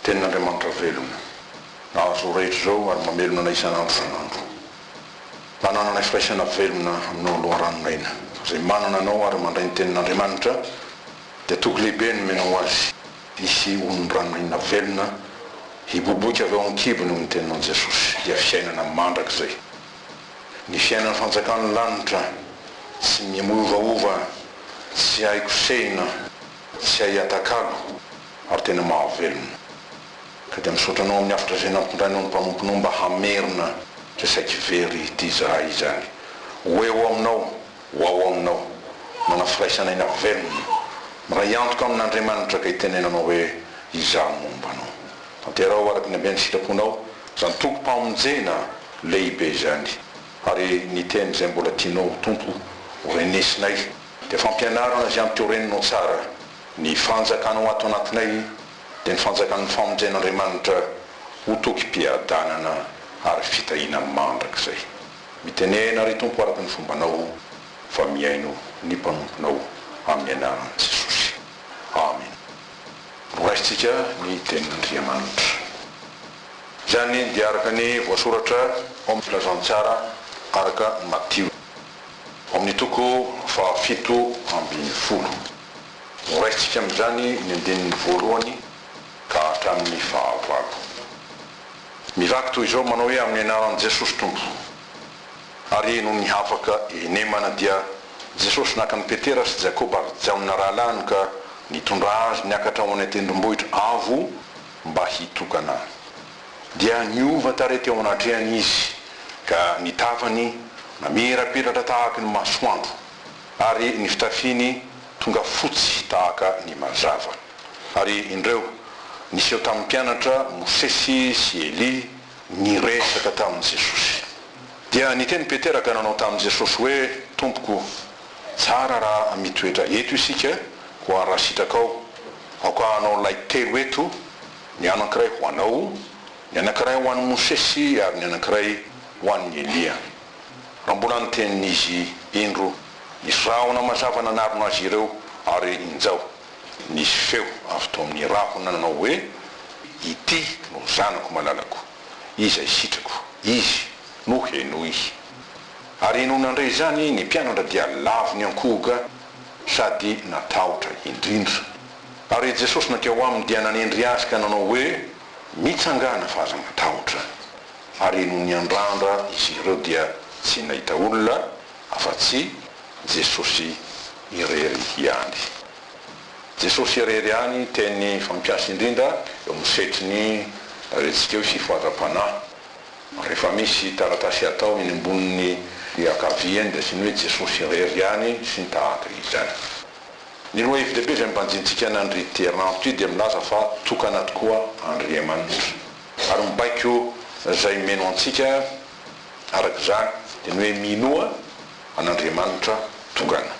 tenin'Andriamanitra velona nahazo rehetra zao ary mamelona anay isan'andro san'andro. Manana firaisana velona aminao aloharanonaina zay manana anao ary mandray ny tenin'Andriamanitra dia toky lehibe no menao azy hisy olon-dranonaina velona hiboboka avy ao an-kibony ny teninao Jesosy dia fiainana mandrakizay. Ny fiainana fanjakan'ny lanitra tsy miovaova, tsy hay kosehina, tsy hay atakalo ary tena mahavelona. Ka dia misaotra anao amin'ny afatra izay nampitondrainao ny mpanomponao mba hamerina zay saiky very ity zahay izany. Ho eo aminao, ho ao aminao, mana firaisanaina velona, miray antoka amin'Andriamanitra ka hitenenanao hoe izaho mombanao. Tanterao araky ny abiany sitraponao zany toko-pamonjena lehibe zany. Ary ny teny izay mbola tianao tompo ho renesinay dia fampianarana izay ampitoreninao tsara ny fanjakanao ato anatinay dia ny fanjakan'ny famonjen'Andriamanitra ho tokim-piadanana ary fitahina mandrakizay. Mitenena ry tompo araky ny fombanao fa miaino ny mpanomponao amin'ny anaran'i Jesosy. Amen. Raisitsika ny tenin'Andriamanitra. Izany dia araka ny voasoratra ao amin'ny filazantsara araka Matio amin'ny toko 7:20. Raisitsika amin'izany ny andinin'ny voalohany ka hatramin'ny 9. Mivaky toy izao manao hoe amin'ny anaran'i Jesosy Tompo. Ary no nihafaka enemana dia Jesosy naka ny Petera sy Jakoba ary Jaona rahalany ka nitondra azy niakatra ao any tendrombohitra avo mba hitokana. Dia niova tare teo anatrehany izy ka nitavany namirapiratra tahaka ny masoandro ary ny fitafiny tonga fotsy tahaka ny mazava. Ary indreo nisy eo tamin'ny mpianatra Mosesy sy Eli niresaka tamin'i Jesosy. Dia niteny Petera ka nanao tamin'i Jesosy hoe tompoko, tsara raha mitoetra eto isika koa raha sitrakao ao ka anao lay telo eto, ny anankiray ho anao, ny anankiray ho an'ny Mosesy ary ny anankiray ho an'ny Elia. Raha mbola nitenin'izy indro nisy rahona mazava nanarona azy ireo ary injao nisy feo avy tao amin'ny rahona nanao hoe ity no zanako malalako, izy ay sitrako, izy no henoy. Ary no nandray zany ny mpianatra dia lavo ny ankohoka sady natahotra indrindra. Ary Jesosy nakeo aminy dia nanendry azy ka nanao hoe mitsangana fa aza matahotra. Ary no niandrandra izy ireo dia tsy nahita olona afa-tsy Jesosy irery ihany. Jesosy irery ihany teny fampiasa indrindra eo misetriny retsika eo fifoaram-panahy. Rehefa misy taratasy atao eny amboniny akaviany dia siny hoe Jesosy irery ihany sy ny tahaka izany. Ny loha hevy lehibe izay mimbanjintsika nandry Teranto ity dia milaza fa tokana tokoa Andriamanitra. Ary mibaiko izay meno antsika arak'izany dia ny hoe minoa an'Andriamanitra tokana.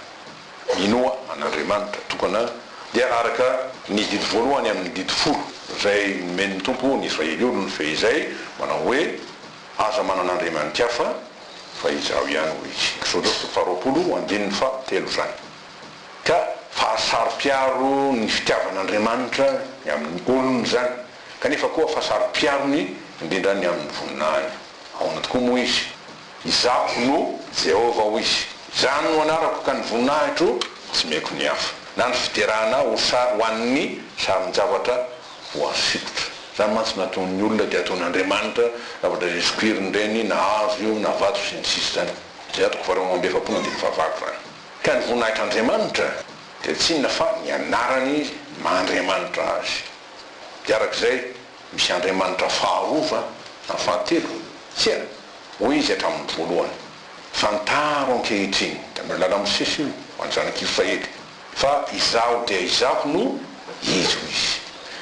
Minoa an'Andriamanitra tokana dia araka ny didy voalohany amin'ny didy 10 izay meno ny tompo ny Israely olo ny fehizay manao hoe aza manan'Andriamanitra hafa fa izaho ihany ho izy. Exode 20:3 zany. Ka fahasaro-piaro ny fitiavan'Andriamanitra amin'ny olony zany, kanefa koa fahasaro-piarony indrindra ny amin'ny voninahiny. Ahoana tokoa moa izy? Izako no Jehova ho izy. Izany no anarako ka ny voninahitro tsy meko ny hafa. Na ny fiderahana ho an'ny sarin-javatra ho asikotra. Zany mantsy nataon'ny olona dia ataon'Andriamanitra zavatra izay sokiriny reny na hazo io na vato sy ny sisa zany. Zay atoko faharoa amby efapolo andiny fahavalo zany. Ka ny voninahitran'Andriamanitra dia tsy inona fa ny anarany mahandriamanitra azy. Dia arak'izay misy Andriamanitra faharova na fahatelo. Tsia, hoy izy hatramin'ny voalohany. Fantaro ankehitriny dia milala Mosesy io ho an'ny zanak'Israely. Fa izaho dia izaho no izy ho izy.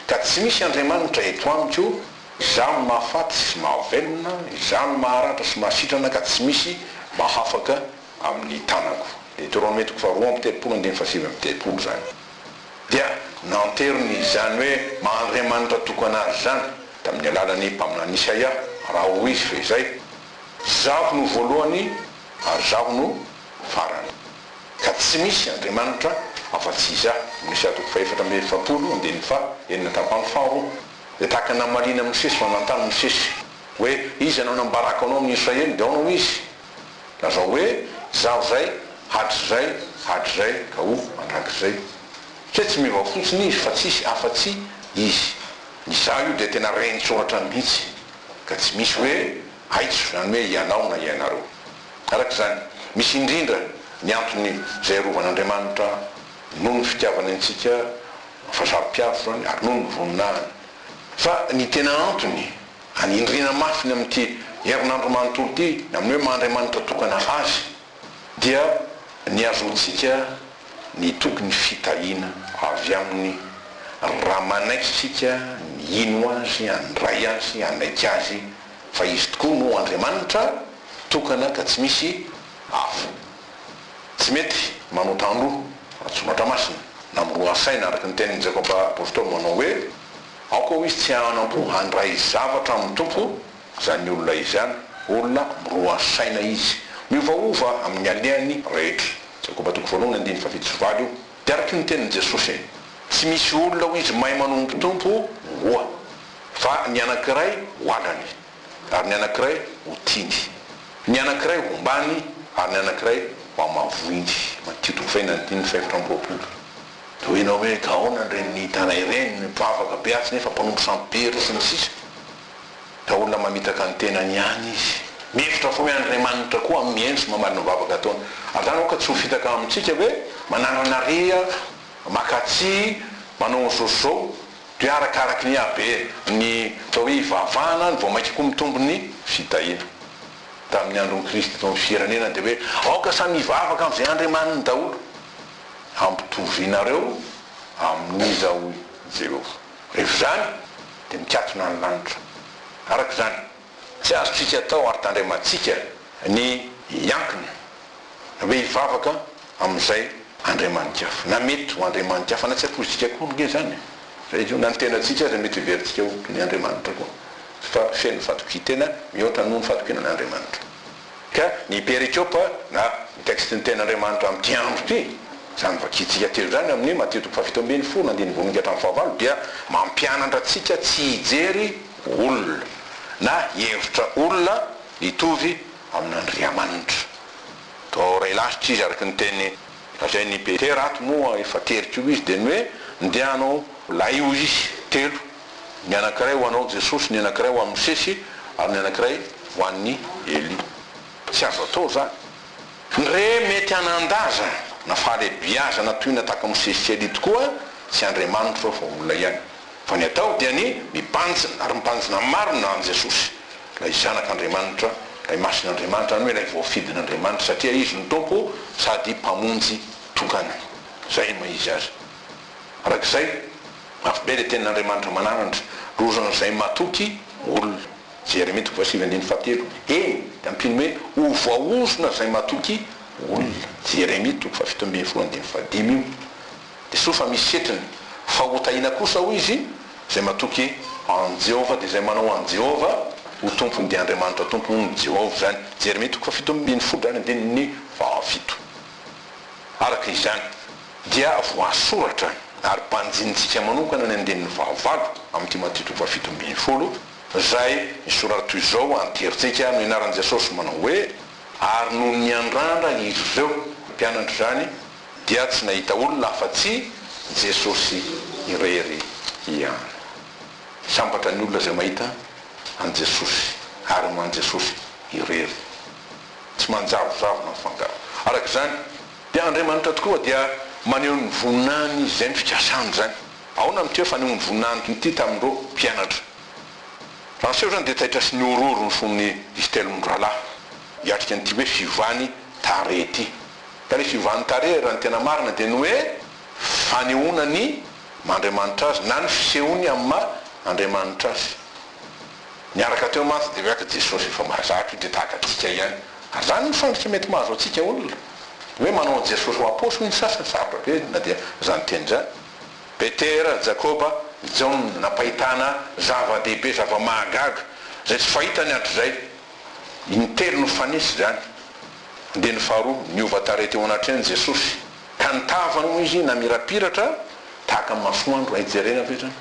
Ka tsy misy Andriamanitra eto amiko, izaho mahafaty sy mahavelona, izaho maharatra sy mahasitrana ka tsy misy mahafaka amin'ny tanako. Deutéronome 2:7-7 zany. Dia nanteriny izany hoe mahandriamanitra tokana azy zany tamin'ny alalan'ny mpaminany Isaia raha ho izy fe izay zaho no voalohany ary zaho no farany. Ka tsy misy Andriamanitra afa-tsy izaho. Misy atoko 4:7 andiny fa enina tapany faro dia tahaka namalina misesy fanantany misesy hoe izy anao nambaraka anao amin'ny Israely dia aonao izy lazao hoe zaho zay hatry zay ka ho mandrakizay satria tsy mivao fotsiny izy fa tsisy afa-tsy izy izaho io dia tena reny soratra mihitsy ka tsy misy hoe aitso zany hoe ianao na ianareo arak'izany misy indrindra ny antony zay rovan'Andriamanitra noho ny fitiavana antsika fazaro-piavo zany ary noho ny voninahiny fa ny tena antony anindrina mafiny amin'ity herinandro manontolo ity amin'ny hoe Andriamanitra tokana azy dia ny azontsika ny tokony fitahiana avy amin'ny raha manaikitsika ny ino azy andray azy anaiky azy fa izy tokoa no Andriamanitra tokana ka tsy misy hafa tsy mety manotandro atsonatra masina na miroa saina araka ny tenin'ny Jakoba apôstôly manao hoe aoka ho izy tsy hanampo handray zavatra amin'ny tompo zany olona izany olona miroa saina izy miovaova amin'ny aleany rehetra Jakoba toko voalohany andiny fa fito sy valo io dia araky ny tenin'i Jesosy tsy misy olona ho izy mahay manompo tompo roa fa ny anankiray ho alany ary ny anankiray ho tiny ny anankiray ho ombany ary ny anankiray ho amavoiny Matteo toko faina andiny fa efatra amby roapolo dia hoenao hoe ka ahoana ireny tanay ireny mivavaka be atsy nefa mpanompo sampera sy ny sisa da olona mamitaka ny tenany ihany izy mihevitra fa hoe Andriamanitra koa amin'ny miendry sy mamarina mivavaka ataony ary zany oka tsy ho fitaka amintsika hoe manananaria makatsy manao zao dia arakaraky ny habe ny atao hoe ivavahana ny vao mainky koa mitombo ny fitahiana tamin'ny andron'ny Kristy tao amin'ny firenena dia hoe aoka samy mivavaka amin'izay Andriamaniny daholo ampitovinareo amin'izao Jehova rehefa zany dia mikatona ny lanitra araka zany tsy azotsika atao ary tandriamantsika ny iankina hoe hivavaka amin'izay Andriamanitra hafa na mety ho Andriamanitra hafa na tsy ampoizitsika koa nge zany zay io na ny tenantsika aza mety hiverintsika ho ny Andriamanitra koa fa feno fatokitena mihoatra noho ny fatokinan'Andriamanitra ka ny perikopa na ny texte ny ten'Andriamanitra amin'ity andro ity zany vakitsika telo zany amin'ny Matteo toko fafito ambin'ny folo andiny voninga hatramin'ny fahavalo dia mampianatra antsika tsy hijery olona na hevitra olona hitovy amin'Andriamanitra to ray lasitra izy araky ny teny zay ny Petera ato moa efa terika io izy dia ny hoe ndehanao laio izy telo ny anankiray ho anao Jesosy ny anankiray ho an'ny Mosesy ary ny anankiray ho an'ny Eli tsy azo atao zany ndre mety anandaza na fahalebiaza na toy na tahaka Mosesy sy Eli tokoa tsy Andriamanitra fa olona ihany fa ny atao dia ny mipanjina ary mipanjina marina an Jesosy lay zanak'Andriamanitra lay masin'Andriamanitra ny hoe lay voafidin'Andriamanitra satria izy ny tompo sady mpamonjy tokana zay ma izy azy arak'izay mafy be le tenin'Andriamanitra mananatra rozan'izay matoky olona Jeremia toko fasivy andiny fahatelo eny dia ampiny hoe ho voaozona zay matoky olona Jeremia toko fafito ambin'ny folo andiny fahadimy io dia sofa misy setriny fa hotahiana kosa ho izy zay matoky an Jehova dia zay manao an Jehova ho tompony dia Andriamanitra tompony Jehova zany Jeremia toko fafito ambin'ny folo zany andininy fahafito araka izany dia voasoratra ary mpanjinitsika manokana ny andininy fahavalo amin'ity Matteo toko fafito ambin'ny folo zay misoratra toy izao anteritsika no inaran'i Jesosy manao hoe ary noho ny andrandra izy ireo mpianatra zany dia tsy nahita olona afa-tsy Jesosy irery ihany sambatra ny olona zay mahita an Jesosy ary no an Jesosy irery tsy manjavozavo na mifangaro araka izany dia Andriamanitra tokoa dia maneho ny voninahiny izy zay ny fikasany zany aona amin'ity hoe faneho ny voninahiny ity tamindreo mpianatra raha seho zany dia tahitra sy ny ororo ny fon'ny izy telo mindralahy hiatrika an'ity hoe fivany tare ity ka le fivany tare raha ny tena marina dia ny hoe fanehoana ny Andriamanitra azy na ny fisehony amin'ny Andriamanitra azy niaraka teo mantsy dia hoaka Jesosy efa mahazatra io dia tahaka atsika ihany ary zany ny fandrika mety mahazo atsika olona hoe manao Jesosy ho apôstolo ny sasany sarotra be na dia zany teny zany Petera Jakoba John napahitana zava-dehibe zava-mahagaga zay tsy fahitany hatrizay intelo no fanesy zany nde ny faharoa niova tare teo anatreny Jesosy ka nitavana izy na mirapiratra tahaka amin'ny masoandro aijerena ve zany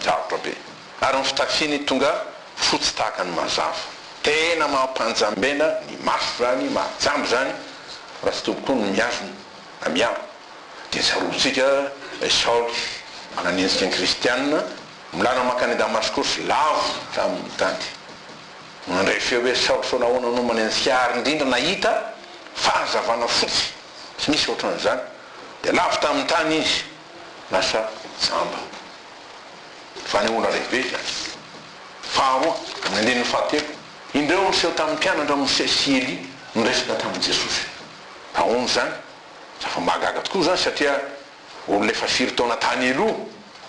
sarotra be ary ny fitafiny tonga fotsy tahaka ny mazava tena mampanjambena ny maso zany mahajambo zany raha tsy tomboko ny miazony na miaro dia tsarotsika Saoly ananiantsika ny kristianina milana makany Damascus lavo tamin'ny tandy nandray feo hoe Saoly so nahoana no manenjika ary indrindra nahita fahazavana fotsy tsy misy ohatran'izany dia lavo tamin'ny tany izy lasa jamba fanehoana lehibe zany faharoa amin'ny andininy fahatelo indreo niseho tamin'ny mpianatra Mose sy Eli niresaka tamin'ny Jesosy ahoana zany fa mahagaga tokoa zany satria olona efa 4 taona tany aloha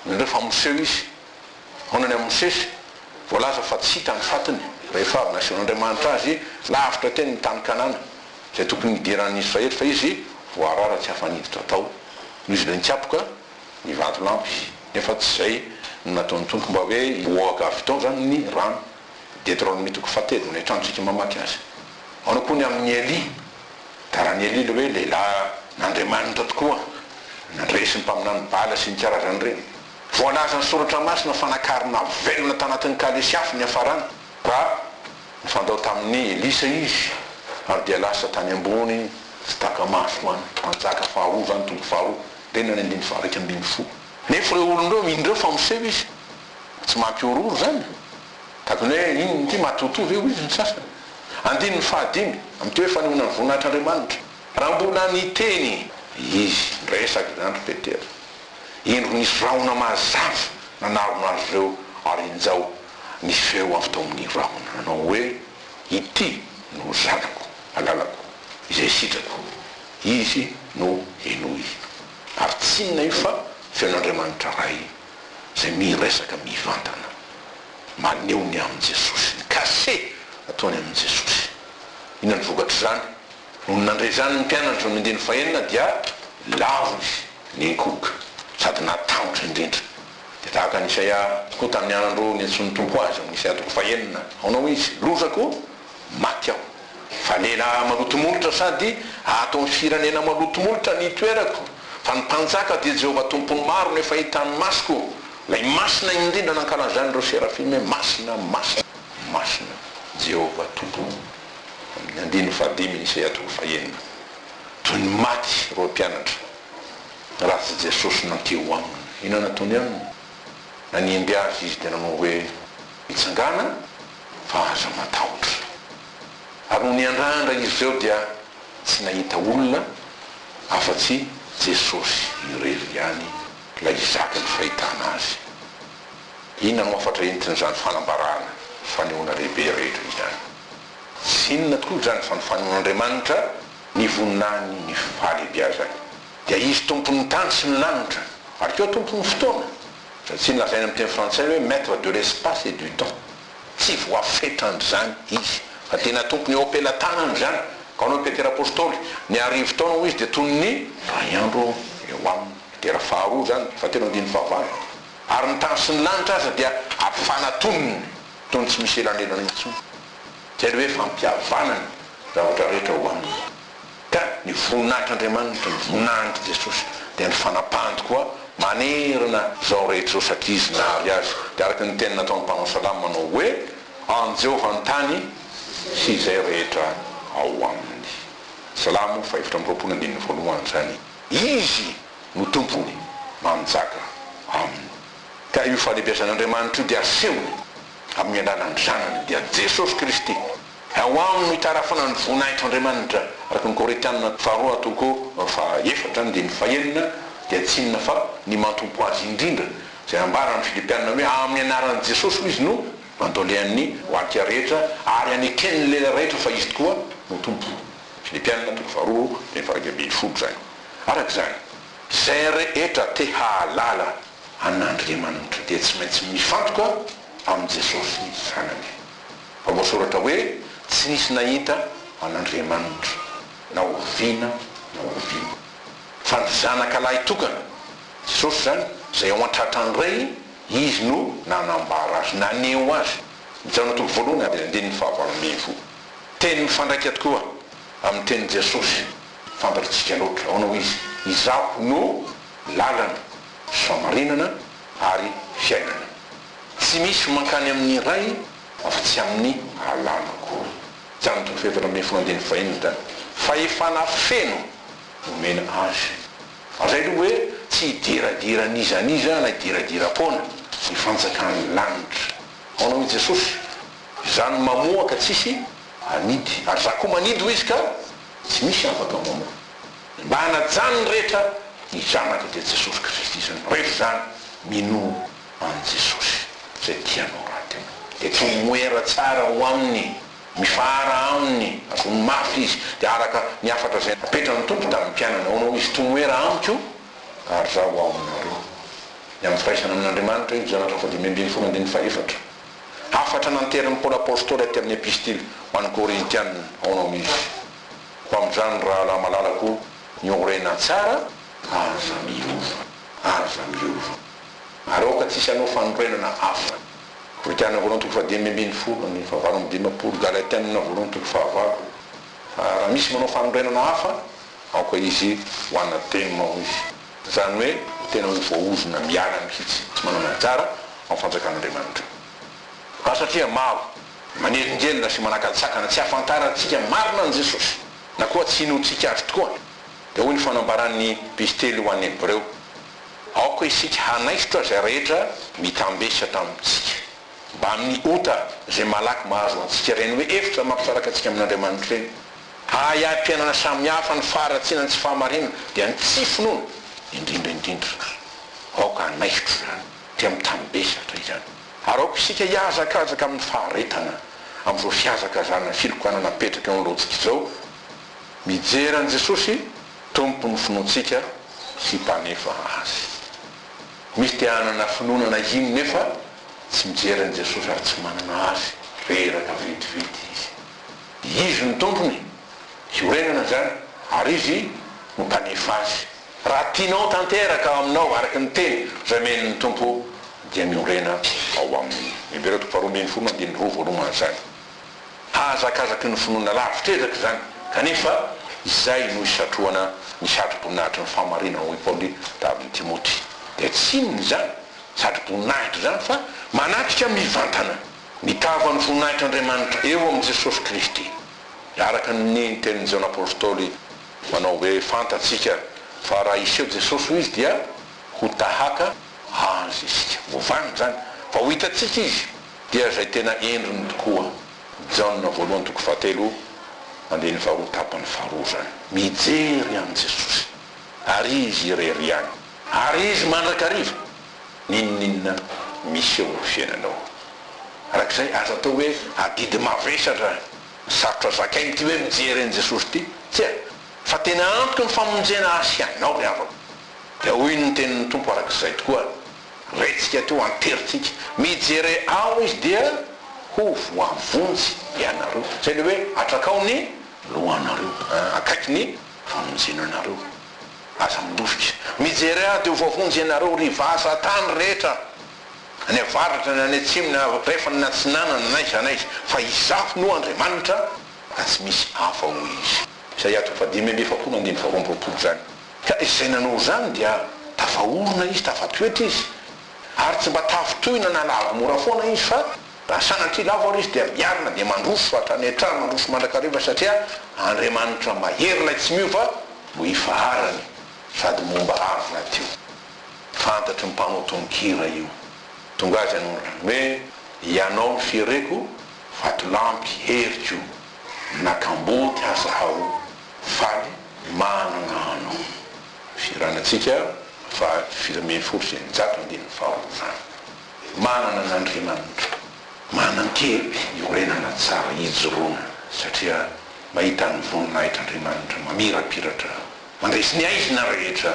indreo fa moseho izy honany amin'ny Mosesy voalaza fa tsy hita ny fatiny rehefa avy nasian'Andriamanitra azy lavitra teny ny tany Kanana zay tokony hidiran'ny Israely fa izy voarara tsy hafaniditra tao izy le nitsapoka ny vatolampy nefa tsy zay no nataon'ny tompo mba hoe hoaka avy tao zany ny rano Deutéronome 7 ny trantsika mamaky azy ao koa ny amin'ny Eli tarany Eli le hoe lehilahy n'Andriamanitra tokoa nandresy ny mpaminany bala sy ny karazany reny voalaza ny soratra masina fanakarina velona tanatin'ny kalesiafy ny hafarana raha nifandao tamin'ny Elisa izy ary dia lasa tany ambony tsy taka-maso any manjaka faharoa zany tombo faharoa tena ny andiny faharaiky ambin'ny folo nefa reo olondreo indreo fa moseho izy tsy mampiororo zany takony hoe iny ty matotovy eo izy ny sasany andiny ny fahadimy amty hoe fanehoana ny voninahitr'Andriamanitra raha mbola niteny izy resaka zany ry Petera indro nisy rahona mazava nanarona azy reo ary injao nisy feo avy tao amin'ny rahona nanao hoe ity no zanako alalako izay sitrako izy no enoy ary tsy inona io fa feon'Andriamanitra ray zay miresaka mivantana maneony amin'ny Jesosy ny kase ataony amin'ny Jesosy ina ny vokatra zany no nandray zany ny mpianatra ny andiny fahenina dia lavo izy ninkoka sady natahotra indrindra dia tahaka ny Isaia koa tamin'ny anandro ny antsony tompo azy amin'ny Isaia 1 aonao izy lozako maty aho fa lehilahy malotomolotra sady atao ny firenena malotomolotra ny toerako fa ny mpanjaka dia Jehovah tompony maro nefa hitany masoko lay masina indrindra nankalazany reo serafime masina Jehovah tompony amin'ny andiny fahadimy ny Isaia 1 toy ny maty ro mpianatra raha tsy Jesosy nateo aminy ina nataony aminy naniemby azy izy dia nanao hoe mitsangana fa aza matahotra ary no niandrandra izy zao dia tsy nahita olona afa-tsy Jesosy irery ihany lay izaka ny fahitana azy inona no afatra entiny zany fanambarana fanehoana lehibe rehetra izany tsy inona tokoa zany fa ny fanehoan'Andriamanitra ny voninany ny fahalehibeazany dia izy tompon'ny tany sy ny lanitra ary keo tompon'ny fotoana satria nolazainy amin'ny teny frantsay hoe maître de l'espace et du temps tsy voafetrany zany izy fa tena tompony eo ampelantanany zany ka anao Petera apôstôly ny arivo taona ho izy dia toy ny ray andro eo aminy dia raha faharoa zany fa tena andiny fahavalo ary ny tany sy ny lanitra aza dia ampifanatoniny toy ny tsy misy elanelana intsony zay le hoe fampihavanany zavatra rehetra ho aminy ka ny voninahitr'Andriamanitra ny voninahitr' Jesosy dia ny fanapahany koa manerina zao rehetra zao satria izy nahary azy dia araka ny teny nataon'ny mpanao salamo manao hoe an Jehovah ny tany sy izay rehetra ao aminy salamo 5:20 zany izy no tompony manjaka aminy ka io fahalehibeazan'Andriamanitra io dia asehony amin'ny alalan'ny zanany dia Jesosy Kristy ao aminy no hitarafana ny voninahitr'Andriamanitra araka ny Korintianina 2:4 dia ny fahenina dia tsy inona fa ny mantompo azy indrindra zay ambarany Filipianina hoe amin'ny anaran'i Jesosy izy no mandolean'ny hoatika rehetra ary anekeny lela rehetra fa izy tokoa no tompo Filipianina 2:1 zany araka zany zay rehetra te hahalala an'Andriamanitra dia tsy maintsy mifantoka amin'ny Jesosy ny zanany fa voasoratra hoe tsy nisy nahita an'Andriamanitra na oviana na oviana fa ny zanakalahy tokana Jesosy zany zay ao an-tratrany ray izy no nanambara azy naneho azy mijanona toko voalohany aby andininy fahavalomefo teny mifandraika tokoa amin'ny teny Jesosy fantaritsika loatra aonao izy izaho no lalana famarinana ary fiainana tsy misy mankany amin'ny ray afa-tsy amin'ny alanako zany toko fefatra amin'ny folo andiny fahenina zany fa efana feno omena azy zay aloha hoe tsy hidiradira-nizaniza na hidiradira-pona ny fanjakany lanitra aonao i Jesosy zany mamoaka tsisy anidy ary za koa manidy ho izy ka tsy misy afaka mamoaka mba hanajany rehetra ny zanaka dia Jesosy Kristy zany rehefa zany mino an Jesosy zay tianao raha tena dia tomoera tsara ho aminy mifara aminy azony mafy izy dia araka ny afatra zay apetrany tompo da mpianana aonao izy tomoera amiko ary za ho aminareo ny amin'ny firaisana amin'Andriamanitra io zanatra fadimy folo andiny faefatra afatra nanteran'ny Paoly apôstôly aty amin'ny epistily ho an'ny Korintianina aonao izy fa amin'izany raha la malalako niorena tsara aza miova ary oka tsisy anao fanorenana hafa Korintianina voalohany toko fadimy folo ny fahavalo amby dimapolo Galatianina voalohany toko fahavalo fa raha misy manao fanorenana hafa aoka izy ho ana tenimao izy zany hoe tena hoe voaozona miala mihitsy tsy manana tsara amin'ny fanjakan'Andriamanitra fa satria maro manelingelina sy manakatsakana tsy afantarantsika marina an Jesosy na koa tsy inotsika azy tokoa dia hoy ny fanambaran'ny epistely ho an'ny Hebreo aoka isika hanaisotra zay rehetra mitambesa tamitsika mba amin'ny ota zay malaky mahazo antsika reny hoe efitra mampisaraka atsika amin'Andriamanitra reny hahiam-piainana samihafa ny faharatsiana tsy fahamarinana dia ny tsy finoana indrindra aoka hanaisotro zany dia mitambesatra izany ary aoka isika hiazakazaka amin'ny faharetana amin'izao fiazaka zany na filokana napetraka eo an'loantsika izao mijery an Jesosy tompony finoantsika sy mpanefa azy misy te hanana finoana ino nefa tsy mijery an Jesosy ary tsy manana azy reraka vitivity izy ny tompony iorenana zany ary izy no mpanefa azy raha tianao tanteraka aminao araky ny teny zay men'ny tompo dia miorena ao amin'ny Hebreo toko faharoa folo andiny roa voalohany zany hazakazaky ny finoana lavitra ezaka zany kanefa izay no isatroana ny satroboninahitry ny fahamarinana hoy Paoly da amin'ny Timoty dia tsy inony zany satroboninahitra zany fa manatrika mivantana mitava ny voninahitr'Andriamanitra eo amin'ny Jesosy Kristy araka ny tenin'ny Jean apôstôly manao hoe fantatsika fa raha iseo Jesosy ho izy dia ho tahaka azy isika vovany zany fa ho hitatsika izy dia zay tena endriny tokoa Jean voalohany toko fahatelo andiny faharoa tapany faharoa zany mijery an Jesosy ary izy irery any ary izy mandrakariva ninninona misy eo amin'ny fiainanao arak'izay aza atao hoe adidy mavesatra sarotra zakainy ty hoe mijery an Jesosy ty tsy fa tena antoky ny famonjena asianao ry avako dia hoy ny tenin'ny tompo arak'izay tokoa retsika teo anteritsika mijery ao izy dia ho voavonjy ianareo zay le hoe atrakao ny lohanareo akaiky ny famonjenanareo aza midofika mijery aho dia ho voavonjy ianareo rivasa tany rehetra any avaratra ny any atsimina rehefa ny natsinanana naiza naiza fa izafo no Andriamanitra ka tsy misy hafa ho izy Isaia toko fadimy efapolo andiny faharoapolo zany ka izay nanao zany dia tafahorona izy tafatoetra izy ary tsy mba tafitohina na lava mora foana izy fa raha sanatry lava ary izy dia miarina dia mandroso hatrany an-trano mandroso mandrakariva satria Andriamanitra mahery lay tsy miova no ifaharany sady momba avina teo fantatry ny mpanao tonkira io tonga azy anao hoe ianao ny fiereko vatolampy heriko nakamboty azahao faly mananano firanatsika fa 14 sy 6 manana n'Andriamanitra manan-kely iorenana tsara ijoroana satria mahita ny voninahitr'Andriamanitra mamirapiratra mandresy ny aizina rehetra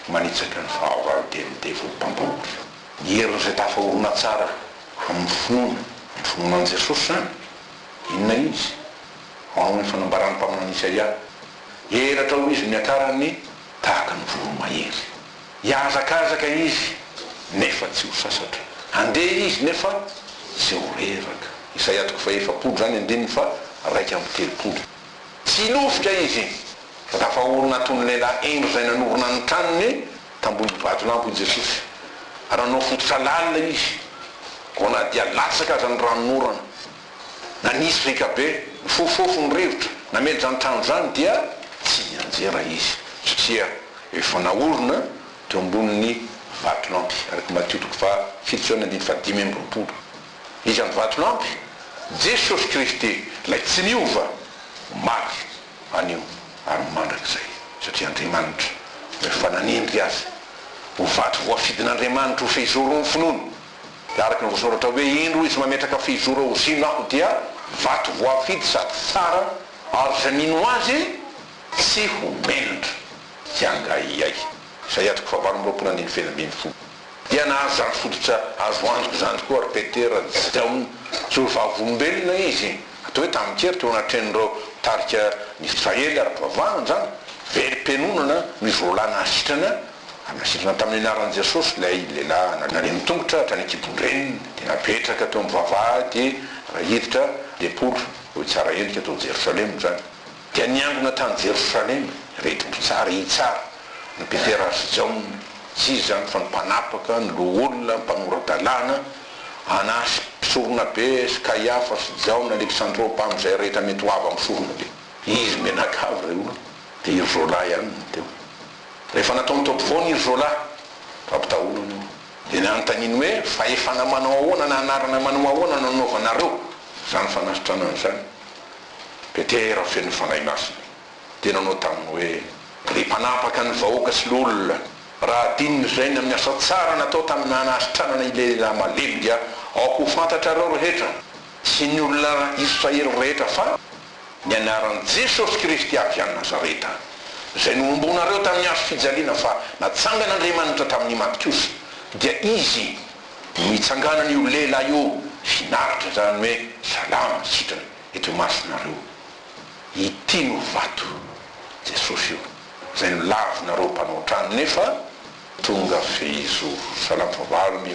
manitsaka ny fahavalodemide vo-mpampahory hieriny zay tafahorona tsara amin'ny finoana an Jesosy zany inona izy ao ny fanambaran'ny mpaminany Isaia heratra ho izy miakarany tahaka ny voromahery hiazakazaka izy nefa tsy ho sasatra andeha izy nefa tsy ho reraka Isaia toko faefapolo zany andininy fa raiky amby telopolo tsy lofika izy fa tafahorona tony lehilahy endro zay nanorona ny tranony tambony vatolampy i Jesosy ary nanao fototra lalina izy ko na dia latsaka aza ny ranonorana na nisy rika be fofofo ny rivotra na mety zany trano zany dia tsy anjera izy satria efa naorona teo ambonin'ny vatolampy araky Matthieu fa 7:5 izy amin'ny vatolampy Jesosy Kristy lay tsy niova maty anio ary mandrakizay satria Andriamanitra efa nanendry azy ho vato voafidin'Andriamanitra ho fehizoro ny finoana araky ny voasoratra hoe indro izy mametraka fehizoro ho zino aho dia vato voafidy sady tsara ary zay mino azy tsy ho menatra tsy angaiay Isaia 7:20 dia nahazo zany fototra azo anjoko zany koa ary Petera zaony tsy ho vavolombelona izy atao hoe tamin'ikery teo anatren'ireo tarika ny Israely ara-pivavahana zany verim-penonana misy volana asitrana anasitrana tamin'ny anaran'i Jesosy lay lehilahy nalemy tongotra hatrany akibondreniny dia napetraka teo amin'ny vavahady raha hiditra depolo hoe tsara endrika tao Jerosalema zany dia niangona tany Jerosalema retiny tsara hitsara ny Petera sy Jaona tsy izy zany fa ny mpanapaka ny loholona mpanoradalàna anasy mpisorona be sy Kaiafa sy Jaona Alexandro mpamizay rehetra mety ho avy amin'ny sorona be izy menakavy reo dia iry zolahy ihany teo rehefa natao mitopivona iry zolahy rampitahonana dia nanontaniany hoe fa efa namanao ahoana na anarana manao ahoana nanaovanareo zany fanasitranany zany Petera feno fanahy masina dia nanao taminy hoe ry mpanapaka ny vahoaka sy l'olona raha dininy zay ny amin'ny asa tsara natao tamin'ny anasitranana ilela malemy dia aoko ho fantatrareo rehetra tsy ny olona Israely rehetra fa ny anaran'i Jesosy Kristy avy any Nazareta zay noombonareo tamin'ny azo fijaliana fa natsangan'Andriamanitra tamin'ny maty kosa dia izy mitsanganan'io lehilahy io finaritra zany hoe salama sitrana eto masinareo ity no vato Jesosy io zay nilavinareo mpanao trano nefa tonga fehizo salama favalo 120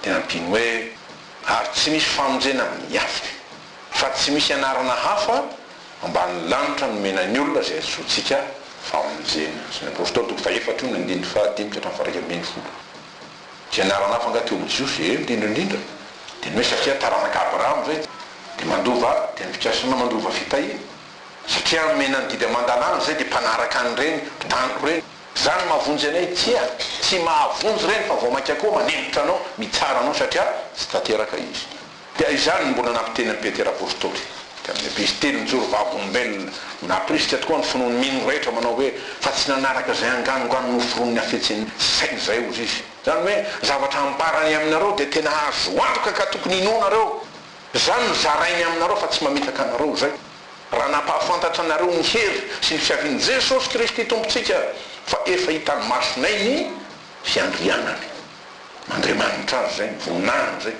tena ampiny hoe ary tsy misy famonjena amin'ny afika fa tsy misy anarana hafa ambany lanitra nomenany olona zay azotsika famonjena sy ny apôstôly 4:5 tsy anarana hafa nga teo amin'ny Jesosy indrindra dia hoe satria taranaka Abraham zay dia mandova dia nifikasana mandova fitahia satria menany didy amandalana zay dia mpanaraka an'ireny mpitandro reny zany mahavonjy anay tsy mahavonjy reny fa vao mainka koa manembotra anao mitsara anao satria tsy tanteraka izy dia izany mbola nampiteny amin'ny Petera apôstôly dia amin'ny epistely mijoro vavolombelona napriska tokoa ny finoany mino rehetra manao hoe fa tsy nanaraka zay anganongano noforonony afetsiny sainy zay ozy izy zany hoe zavatra amparany aminareo dia tena azo antoka ka tokony inonareo zany zarainy aminareo fa tsy mamitaka anareo zay raha napahafantatra anareo ny hery sy ny fiavian'i Jesosy Kristy tompontsika fa efa hitany masinay ny fiandrianany Andriamanitra azy zay voninahiny zay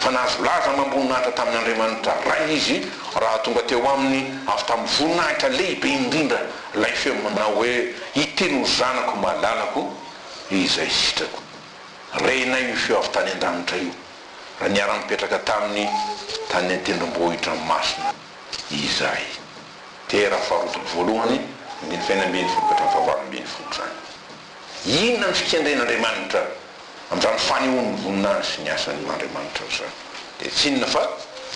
fa nahazo laza mamboninahitra tamin'Andriamanitra ray izy raha tonga teo aminy avy tamin'ny voninahitra lehibe indrindra lay feo manao hoe ity no zanako malalako izay sitrako renay io feo avy tany an-danitra io raha niara-nipetraka tamin'ny tany an-tendrombohitra masina izay tera faharotoko voalohany 5:20 zany inona ny fikendren'Andriamanitra amin'izany fanehoany voninahiny sy ny asan'Andriamanitra zany dia tsy inona fa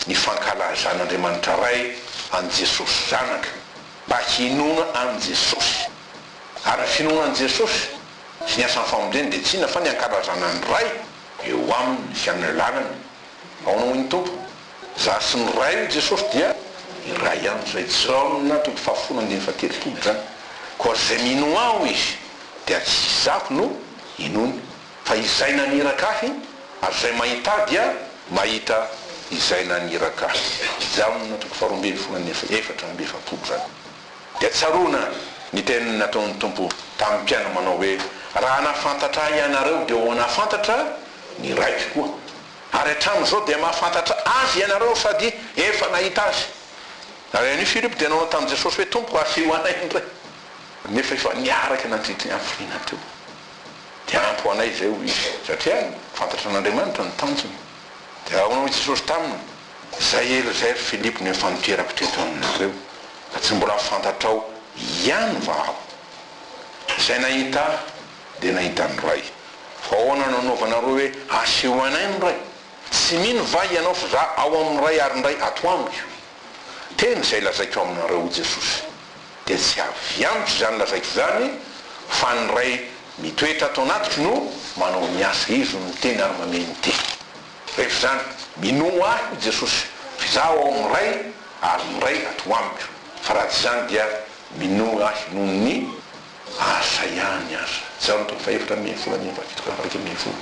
ny fankalazan'Andriamanitra ray an' Jesosy zanaka mba hinona an' Jesosy ary ny finoana an' Jesosy sy ny asan'ny famonjeny dia tsy inona fa ny ankalazana ny ray eo aminy fiainany lalany ao na hoy ny tompo za sy ny ray io Jesosy dia iray ihany zay Jaona 7:17 zany koa zay mino aho izy dia tsy zako no inony fa izay naniraka ahy ary zay mahita dia mahita izay naniraka ahy Jaona 2:24 zany dia tsarona ny teniny nataon'ny tompo tamin'ny mpiana manao hoe raha nafantatra ianareo dia ho nafantatra ny raiky koa ary hatramin'izao dia mahafantatra azy ianareo sady efa nahita azy ary anio Filipo dia nanao tamin'i Jesosy hoe tompo asio anay indray nefa efa niaraka nandritry ny afrina teo dia ampy ho anay zay ho izy satria fantatra an'Andriamanitra ny tanjony dia ahoana Jesosy taminy zay elo zay ry Filipo ny fanotera-pitreto aminareo fa tsy mbola fantatrao ihany va aho zay nahita dia nahita ny ray ahoana nanaovanareo hoe aseho anay no ray tsy mino va ianao fa za ao amin'ny ray ary ndray ato amiko teny zay lazaiko aminareo Jesosy dia tsy avy amiko zany lazaiko zany fa ny ray mitoetra ato anatiko no manao miasa izy no teny ary mameno teny rehefa zany mino ahy Jesosy fa za ao amin'ny ray ary ny ray ato amiko fa raha tsy zany dia mino ahy noho ny asa ihany aza zao no toko faefatra amin'ny volany vafitokaraiky amin'ny folo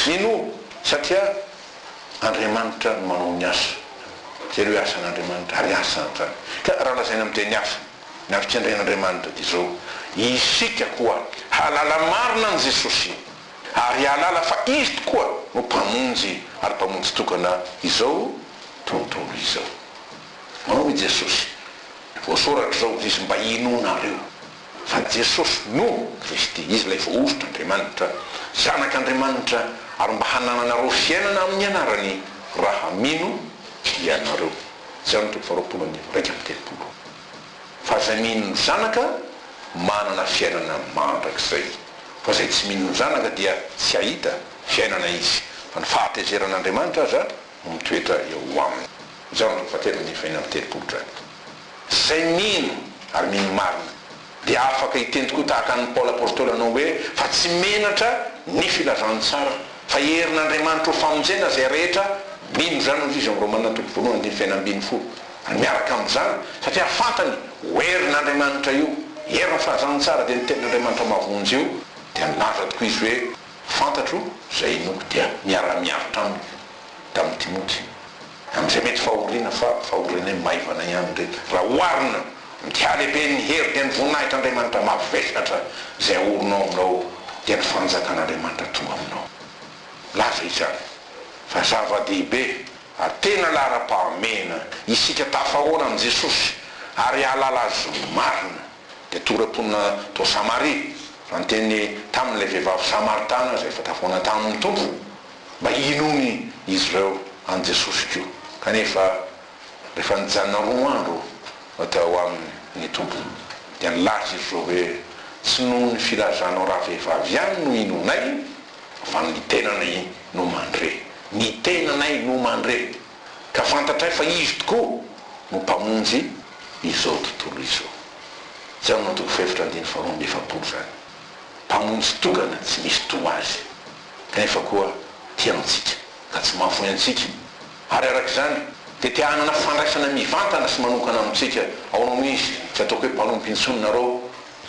mino satria Andriamanitra no manao ny asa zay hoe asan'Andriamanitra ary asany zany ka raha lazaina amin'ny teny hafa ny avitrendrain'Andriamanitra dia zao isika koa halala marina ny Jesosy ary halala fa izy tokoa no mpamonjy ary mpamonjy tokana izao tontolo izao manao i Jesosy voasoratra zao izy mba inonareo fa Jesosy no Kristy izy ilay voaositra Andriamanitra zanak'Andriamanitra ary mba hanananareo fiainana amin'ny anarany raha mino ianareo zao no toko faharoapolo raiky amin'ny telopolo fa zay mino ny zanaka manana fiainana mandrakizay fa zay tsy mino ny zanaka dia tsy ahita fiainana izy fa ny fahatezeran'Andriamanitra aza no mitoetra eo aminy zao no toko fahatelo ny faina amin'ny telopolo zany zay mino ary mino marina dia afaka hiteny tokoa tahaka ny Paoly apôstôly anao hoe fa tsy menatra ny filazany tsara fa herin'Andriamanitra ho famonjena zay rehetra mino zany izy amin'ny Romana toko voalohany ny faina ambin'ny folo ary miaraka amin'izany satria fantany ho herin'Andriamanitra io herin'ny filazany tsara dia ny tenin'Andriamanitra mavonjy io dia nilaza tokoa izy hoe fantatro zay inoko dia miara-miaritra aminy tamin'ny Timoty amin'izay mety fahoriana fa fahoriana maivana ihany rehetra raha oharina dia lehibe ny hery dia ny voninahitran'Andriamanitra mavesatra zay orinao aminao dia ny fanjakan'Andriamanitra tonga aminao laza izany fa zava-dehibe ary tena lara-pahamena isika tafahoana amin'ny Jesosy ary halala azy marina dia toram-ponina tao Samaria fa nyteny tamin'ilay vehivavy Samaritana zay fa tafahoana tamin'ny tompo mba inony izy ireo an Jesosy koa kanefa rehefa nijanona roa andro atao amin'ny tompo dia nilaza izy zao hoe tsy noho ny filazanao raha vehivavy ihany no inonay fa ny tenanay no mandre ny tenanay no mandre ka fantatray fa izy tokoa no mpamonjy izao tontolo izao zao no toko faefatra andiny faharoa efapolo zany mpamonjy tokana tsy misy to azy kanefa koa tiantsika ka tsy mahafoy antsika ary arak'izany dia tia hanana fandraisana mivantana sy manokana amintsika ao no izy tsy ataoko hoe mpanompo intsononareo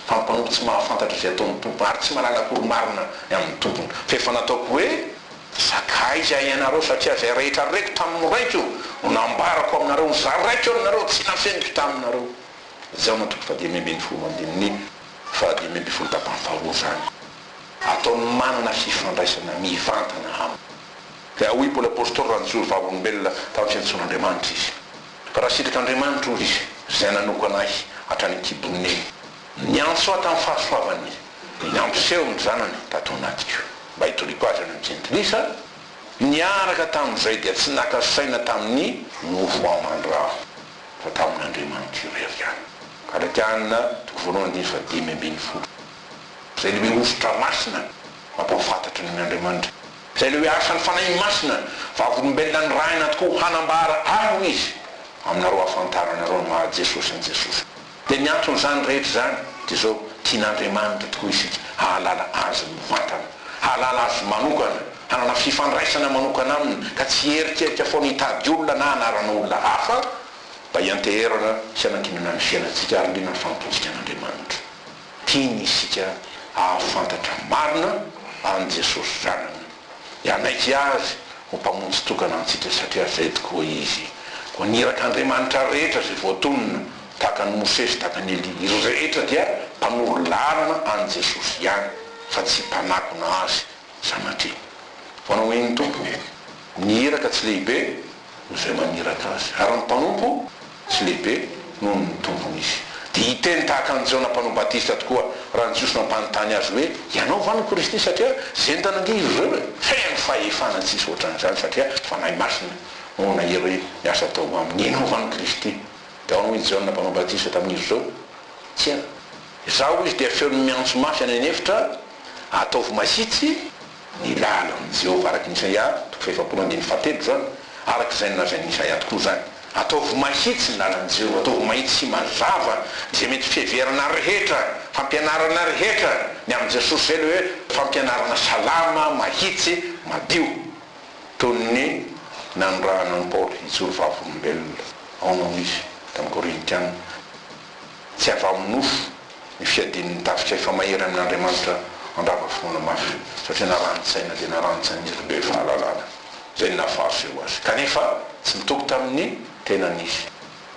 fa mpanompo tsy mahafantatra zay ataon'ny tompo ary tsy malala koromarina amin'ny tompony fa efa nataoko hoe sakaiza ianareo satria zay rehetra raiko tamin'ny raiko no nambarako aminareo za raiko aminareo tsy nafeniko taminareo zao natoko fahadimy ambin'ny folo andininy fahadimy ambin'ny folo tapany faharoa zany ataony manana fifandraisana mivantana aminy ka hoy Paoly apôstôly raha nijoro vavolombelona tamin'ny fiantson'Andriamanitra izy fa raha sitrik'Andriamanitra ozy izy zay nanoko anay hatrany kiboniny niantso aho tamin'ny fahasoavany niampiseho ny zanany tato anatiko mba hitoriko azy any amin'ny jentilisa niaraka tamin'izay dia tsy nakasaina tamin'ny nofo amandraho fa tamin'Andriamanitra irery ihany ka latianina toko voalohany andiny fa dimy ambin'ny folo zay le hoe ositra masina mampahafantatra ny Andriamanitra zay le hoe asany fanahy masina vavolombelona ny raina tokoa hanambara aho izy aminareo ahafantaranareo ny maha Jesosy an Jesosy dia niantsony zany rehetra zany dia zao tian'Andriamanitra tokoa isika hahalala azy mivantana hahalala azy manokana hanana fifandraisana manokana aminy ka tsy herikerika foana hitady olona na anaran'olona hafa mba hianteherana sy hanakinana ny fiainantsika ary indrindra ny fampontsika an'Andriamanitra tiany isika ahafantatra marina an Jesosy zanany ianaiky azy ho mpamonjy tokana antsika satria zay tokoa izy koa nirak'Andriamanitra rehetra zay voatonona tahaka ny Mosesy tahaka ny Eli izy rehetra dia mpanorolàrana an Jesosy ihany fa tsy mpanakona azy sanatria fanao hoe ny tompo nihiraka tsy lehibe no zay maniraka azy ary ny mpanompo tsy lehibe noho ny tompony izy dia hiteny tahaka an'izao na mpanao batista tokoa raha ny Jiosy nampanontany azy hoe ianao va ny Kristy satria zay nitanangizy reo hoe feno fahefana tsisy ohatran'izany satria fanahy masina no nahiry miasa tao aminy ianao va ny Kristy dia ao no izy zao na mpanao batista tamin'izy zao tsy zao izy dia feony miantso mafy any anefitra ataovy masitsy ny lalan'i Jehovah araky ny Isaia toko faha-7 fahatelo zany arak'izay nolazain'ny Isaia tokoa zany ataovy mahitsy ny lalan'i Jehovah ataovy mahitsy sy mazava zay mety fiheverana rehetra fampianarana rehetra ny amin'i Jesosy zay le hoe fampianarana salama mahitsy madio toy ny nandrana ny Paoly ijoro vavolombelona aonao izy tamin'ny Korintiana tsy ava amin'ny nofo ny fiadin'ny tafika efa mahery amin'Andriamanitra andrava foana mafy satria narantsaina dia narantsaina izy be fahalalana zay ny nahafahaseho azy kanefa tsy mitoko tamin'ny tenanisy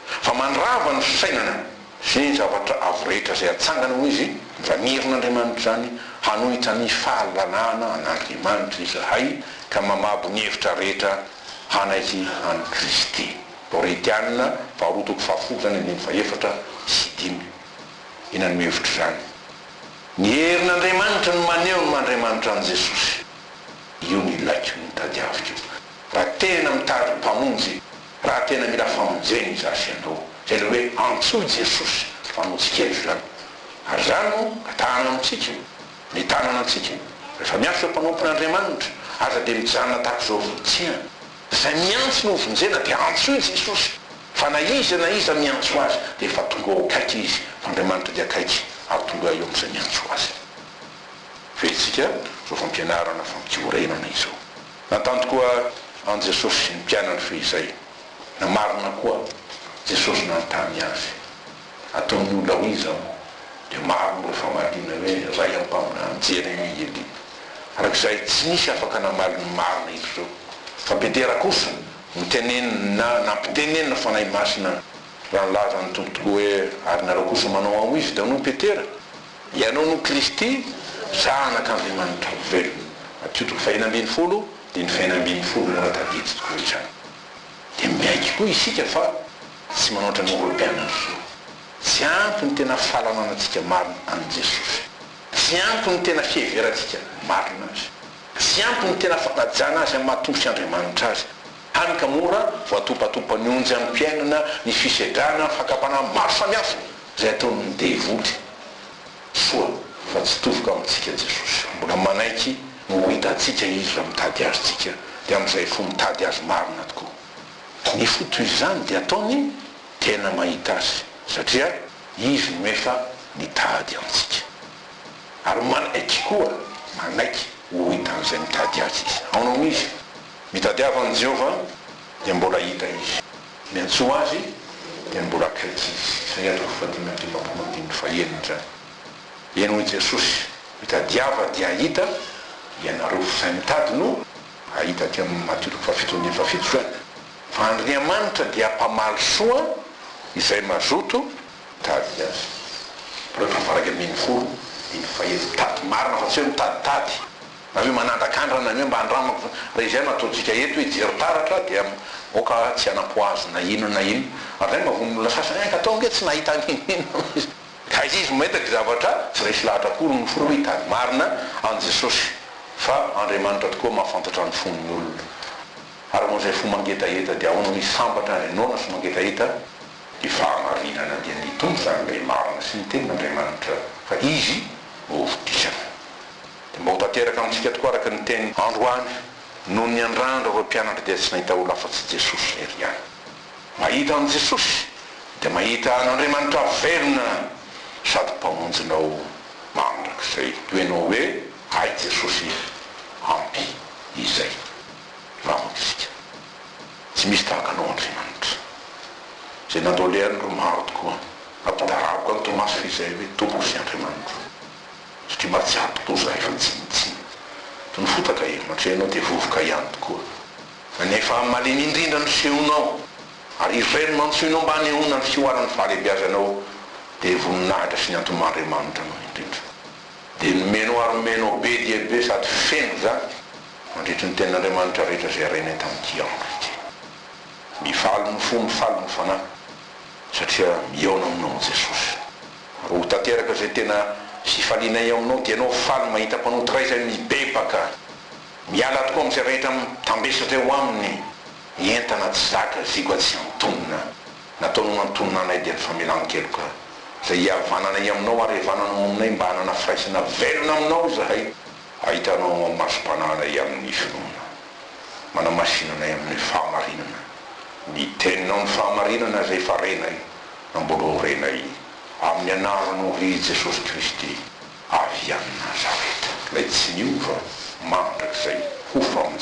fa mandrava ny fisainana sy zavatra avo rehetra zay atsangana ho izy mivanirin'Andriamanitra zany hanohitra ny fahalalana an'Andriamanitra izahay ka mamabo ny hevitra rehetra hanaiky any Kristy. Koritiana faharoa toko fahafolo zany ny faefatra sy dimy ina ny hevitra zany ny herin'Andriamanitra no maneho ny Andriamanitra an' Jesosy io ny ilaiko ny tadiaviko raha tena mitady mpamonjy raha tena mila famonjeny zasy ianao zay le hoe antsoy Jesosy fanontsikely zany ary zany no tanana amitsika ny tanana antsika rehefa miafy mpanompon'Andriamanitra aza dia mijanona tahaka zao vontsiana zay miantso no vonjena dia antsoy Jesosy fa na iza miantso azy dia efa tonga ao akaiky izy fa Andriamanitra dia akaiky ary tonga eo amin'izay miantso azy fetsika zao fampianarana fampihorenana izao natany koa an Jesosy ny mpianatra fe izay na marina koa Jesosy nanontany azy ataon'ny olona ho iza dia maro rehefa malina hoe ray ampamina Jeremia Eli arak'izay tsy nisy afaka namaliny marina izy zao fa Petera kosa mitenenina nampitenenina fanahy masina raha nilaza ny tompotoko hoe ary nareo kosa manao ao izy da no Petera ianao no Kristy zanak'Andriamanitra velona atiotoko fahinambiny folo dia ny fahinambiny folo no ratadidy tokoa izany dia miaiky koa isika fa tsy manoatra ny olo-pianatra tsy ampy ny tena fahalalanatsika marina an' Jesosy tsy ampy ny tena fiheveratsika marina azy tsy ampy ny tena fanajana azy amin'ny mahatombotsy Andriamanitra azy hany ka mora voatopatopa ny onjy amin'ny mpiainana ny fisedrana fakapana maro samihafa zay ataon'ny devoly soa fa tsy tovoka amintsika Jesosy mbola manaiky no hitatsika izy raha mitady azy tsika dia amin'izay fo mitady azy marina tokoa ny foto izany dia ataony tena mahita azy satria izy no efa nitady amintsika ary manaiky koa manaiky ho hita an'izay mitady azy izy aonao izy mitadiavan'i Jehovah dia mbola hita izy miantso azy dia mbola akaiky izy satria toko faheniny zany eny hoy Jesosy mitadiava dia hita ianareo zay mitady no ahita ty amin'ny Matthieu toko fahafito zany fa Andriamanitra dia mpamaly soa izay mazoto mitady azy rehefa faraky amin'ny folo iny faheniny mitady marina fa tsy hoe mitaditady na hoe manandrakandrana hoe mba andramako raha izay nataontsika eto hoe jery-taratra dia oka tsy anampoazy na ino na ino ary zay mavon'olona sasany katao nge tsy nahita ninino ka izy metaka zavatra tsy resy lahatra kory ny foro hitady marina an Jesosy fa Andriamanitra tokoa mahafantatra ny fon'ny olona ary moa zay fo mangetaheta dia ahoana misy sambatra anona sy mangetaheta dia fahamarinana dia ny tombo zany le marina sy ny tenin'Andriamanitra fa izy vovodisana dia mba ho tanteraka amintsika tokoa araka ny teny androany noho ny andrandra ro mpianatra dia tsy nahita olo afa-tsy Jesosy ery ihany mahita an Jesosy dia mahita an'Andriamanitra velona sady mpamonjinao mandrak'izay toenao hoe hay Jesosy ampy izay vamakisika tsy misy tahaka anao Andriamanitra zay natao leany ro maro tokoa ampidaraboko any Tomasy fa izay hoe tompoko sy Andriamanitra satria mba tsy ampy tozahay fa tsinitsiny to ny fotaka e matria ianao dia vovoka ihany tokoa fa nefa malemy indrindra ny fihonao ary ireny mantsoinao mba nehoana ny fioanany fahalebiazanao dia voninahitra sy ny antoman'Andriamanitra anao indrindra dia nomenao ary menao be dia be sady feno zany mandritry ny tenin'Andriamanitra rehetra zay arena tamin'ity andro ity mifaly ny fo mifaly ny fanahy satria miaona aminao Jesosy ary ho tanteraka zay tena sifaliana eo aminao dia anao faly mahita mpanoty ray zay mibebaka miala tokoa amin'izay rehetra tambesatra eo aminy entana tsy zaka zigo tsy antonona nataonao antonona anay dia ny famelan-keloka zay iavananay aminao ary evananao aminay mba hanana firaisana velona aminao zahay ahitanao masom-pananay amin'ny finoana, manamasinanay amin'ny fahamarinana, ny teninao ny fahamarinana zay farenay nambolorenay amin'ny anaranao ry Jesosy Kristy avy amin'ny Nazareta, lay tsy niova mandrak'izay ho famina